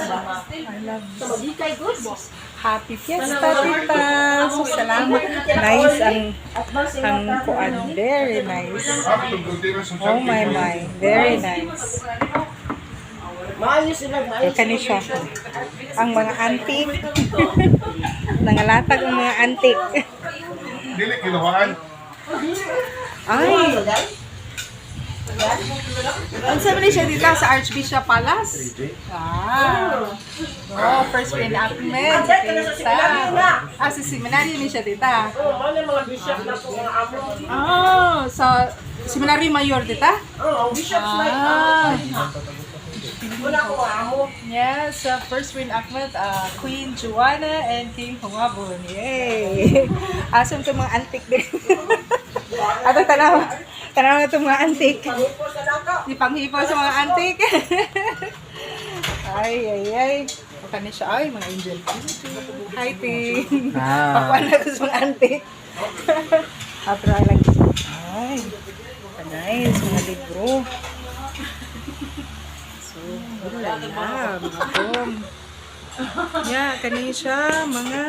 I love this. Happy Fiesta, tita. So, salamat. Nice ang kuan. Very nice. Oh my. Very nice. Kani siya. Ang mga antique. Nangalatag ang mga antique. Dili kinuhaan. Ay. Ang sabi siya dito sa Archbishop Palace. Oh, first reenactment. Si seminary ni siya tita. Oh, so seminary mayor tita? Bishop's Yes, first reenactment, Queen Juana and King Humabon. Yay! Awesome itong mga antique din. Ato tanaw na itong mga antique. Di panghipo sa mga antique. Ay. Makani siya. Ay, mga angel. Hi, Ting. Pakuan na ito sa mga antique. After I like this. Ay, nice. Mga libro. So, wala. Mga boom. Yeah, kani siya. Mga